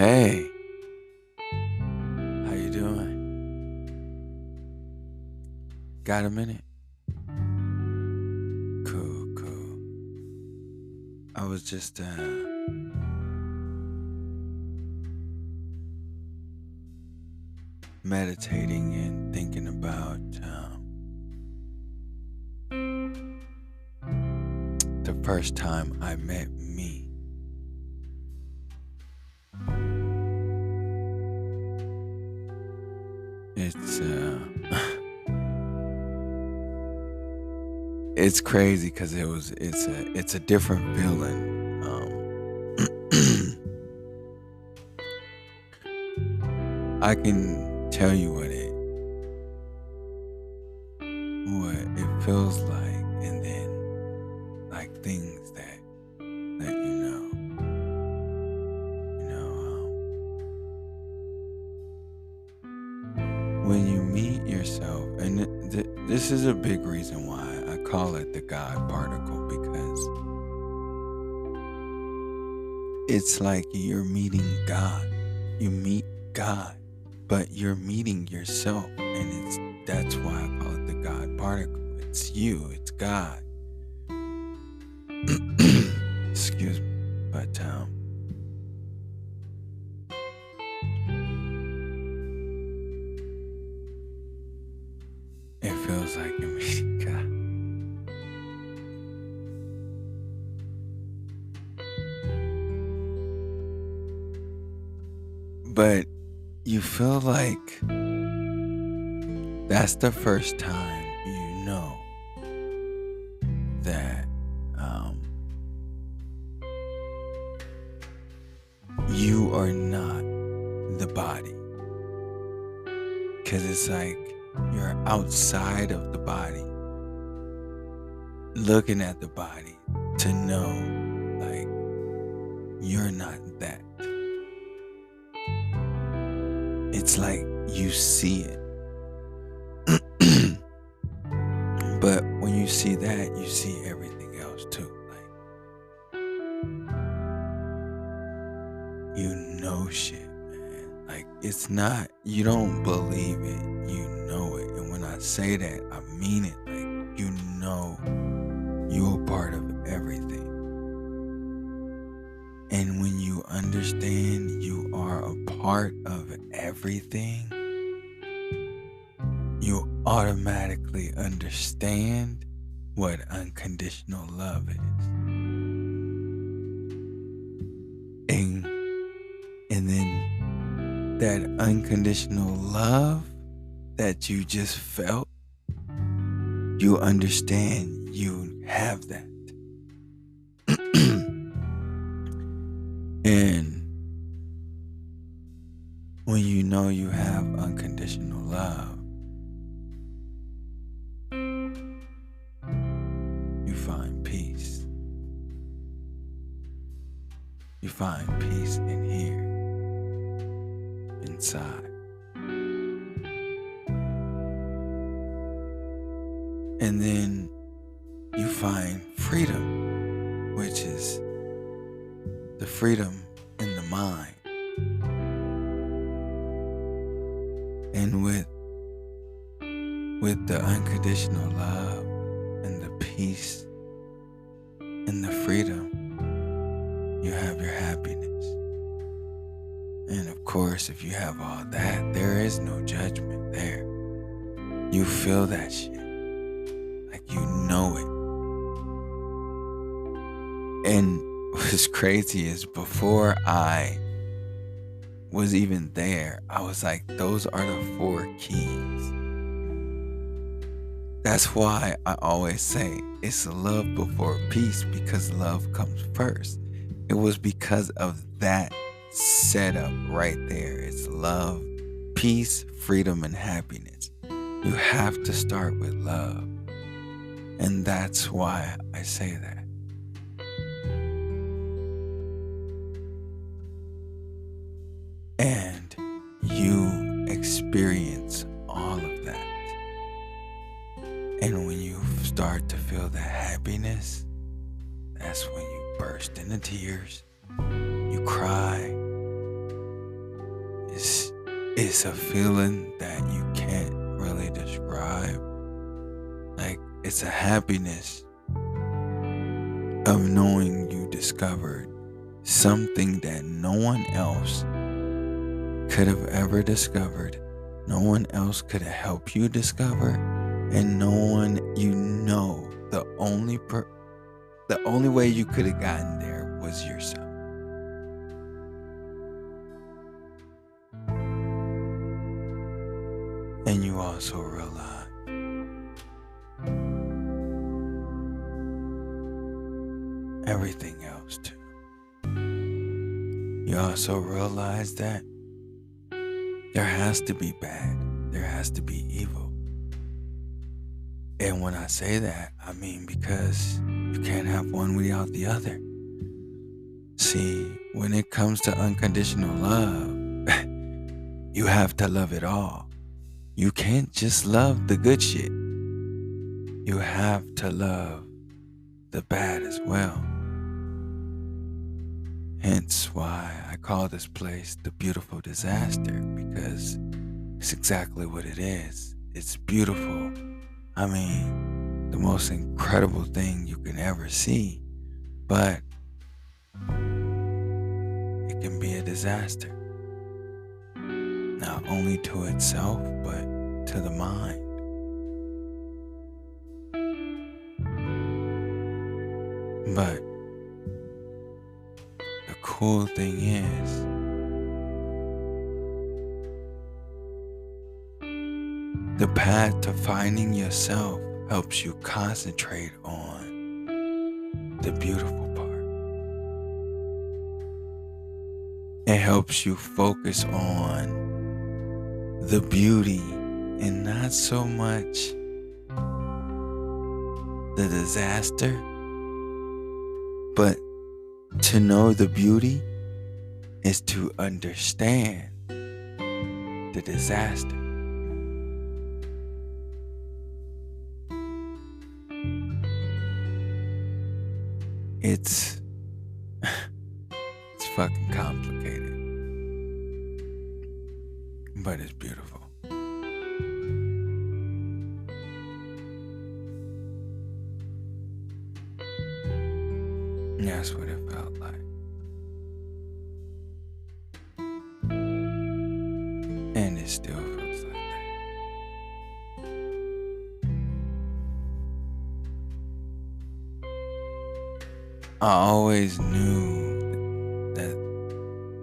Hey, how you doing? Got a minute? Cool, cool. I was just meditating and thinking about the first time I met me. It's it's crazy because it's a different feeling. I can tell you what it feels like, and then like things that when you meet yourself, and this is a big reason why I call it the God particle, because it's like you're meeting God. You meet God, but you're meeting yourself, and that's why I call it the God particle. It's you, it's God. Excuse me, but it feels like you're meeting God. But you feel like that's the first time you know that you are not the body. Because it's like you're outside of the body, looking at the body to know, like, you're not that. It's like you see it. But when you see that, you see everything else too. Like, you know shit, man. Like, it's not, you don't believe it, you know it. And when I say that, I mean it. Like, you know you're a part of everything. And when you understand you are a part of everything, you automatically understand what unconditional love is. And then that unconditional love that you just felt, you understand you have that. And when you know you have unconditional love, you find peace. You find peace in here, inside. And then you find freedom, which is the freedom in the mind. And with the unconditional love and the peace and the freedom, you have your happiness. And of course, if you have all that, there is no judgment there. You feel that shit. Like, you know it. And what's crazy is, before I was even there, I was like, those are the 4 keys. That's why I always say it's love before peace, because love comes first. It was because of that setup right there. It's love, peace, freedom, and happiness. You have to start with love. And that's why I say that. And you experience all of that. And when you start to feel that happiness, that's when you burst into tears, you cry, it's a feeling that you can't really describe. Like, it's a happiness of knowing you discovered something that no one else could have ever discovered. No one else could have helped you discover, and no one the only way you could have gotten there was yourself. And you also realize everything else too. You also realize that there has to be bad, there has to be evil. And when I say that, I mean because you can't have one without the other. See, when it comes to unconditional love, you have to love it all. You can't just love the good shit. You have to love the bad as well. Hence why I call this place the beautiful disaster, because it's exactly what it is. It's beautiful. I mean, the most incredible thing you can ever see, but it can be a disaster. Not only to itself, but to the mind. But the cool thing is, the path to finding yourself helps you concentrate on the beautiful part. It helps you focus on the beauty and not so much the disaster, but to know the beauty is to understand the disaster. It's it's fucking complicated, but it's beautiful. And that's what it felt like. And it still feels like that. I always knew that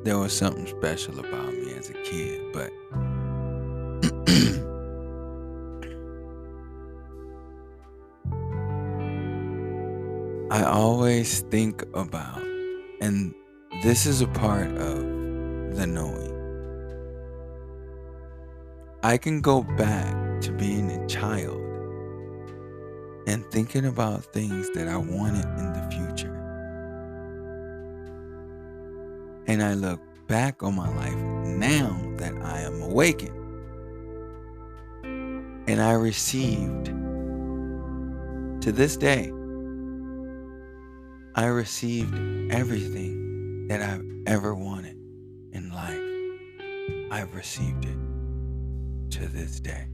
there was something special about me as a kid, but I always think about, and this is a part of the knowing. I can go back to being a child and thinking about things that I wanted in the future. And I look back on my life now that I am awakened. And I received, to this day, I received everything that I've ever wanted in life. I've received it to this day.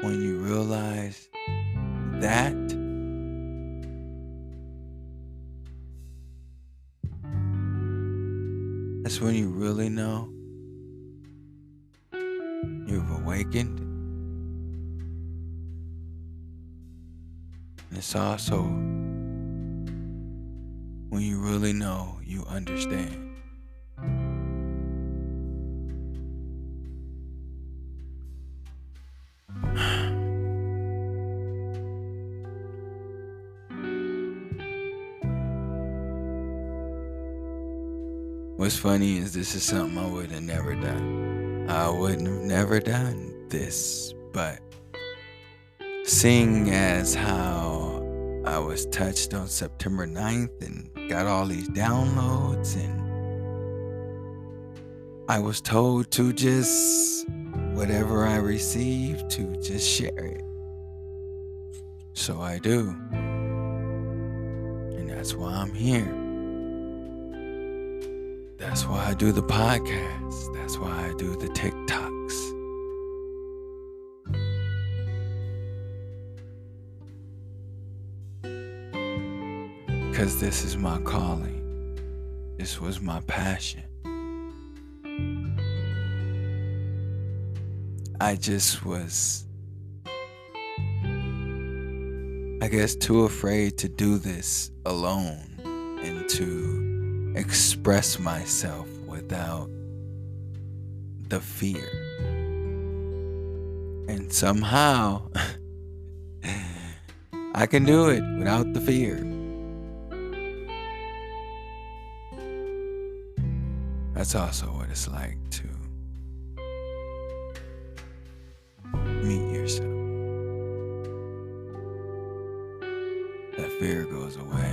When you realize that, that's when you really know you've awakened. And it's also when you really know you understand. What's funny is this is something I would have never done. I wouldn't have never done this, but seeing as how I was touched on September 9th and got all these downloads, and I was told to just, whatever I received, to just share it. So I do. And That's why I'm here. That's why I do the podcast. That's why I do the TikToks. Because this is my calling. This was my passion. I just was, I guess, too afraid to do this alone and to express myself without the fear. And somehow, I can do it without the fear. That's also what it's like to meet yourself. That fear goes away.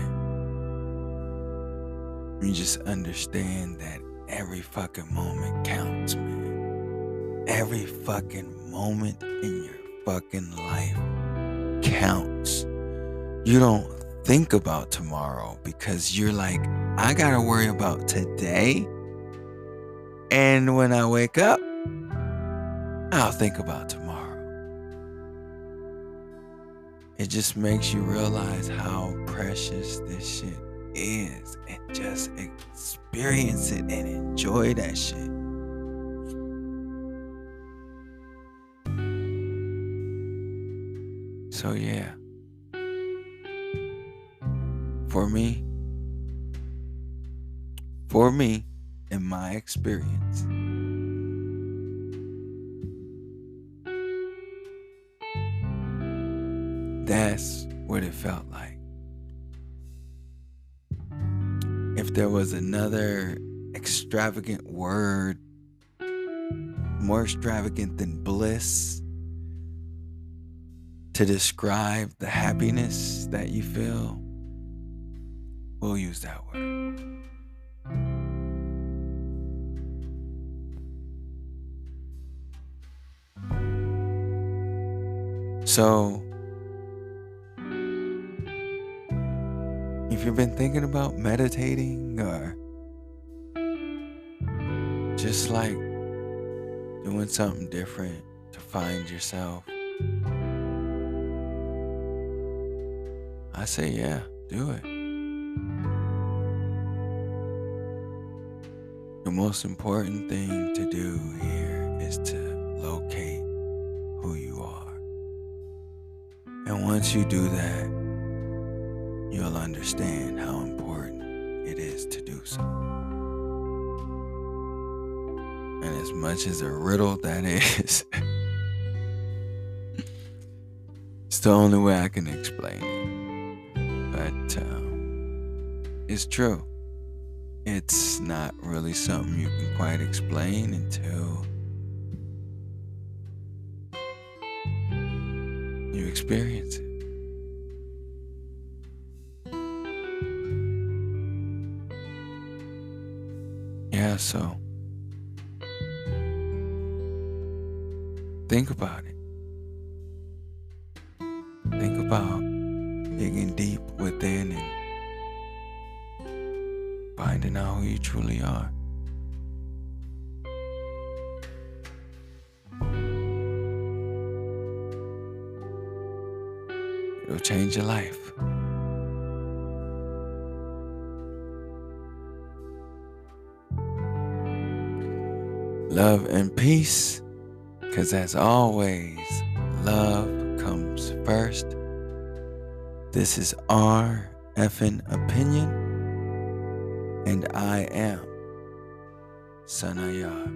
You just understand that every fucking moment counts, man. Every fucking moment in your fucking life counts. You don't think about tomorrow because you're like, I gotta worry about today. And when I wake up, I'll think about tomorrow. It just makes you realize how precious this shit is and just experience it and enjoy that shit. So yeah, for me, in my experience, that's what it felt like. If there was another extravagant word, more extravagant than bliss, to describe the happiness that you feel, we'll use that word. So, if you've been thinking about meditating or just like doing something different to find yourself, I say, yeah, do it. The most important thing to do here is to locate who you are. And once you do that, you'll understand how important it is to do so. And as much as a riddle that is, it's the only way I can explain it. But it's true. It's not really something you can quite explain until you experience it. Yeah, so think about it. Think about digging deep within and finding out who you truly are. It'll change your life. Love and peace, because as always, love comes first. This is our effing opinion, and I am Sanayar.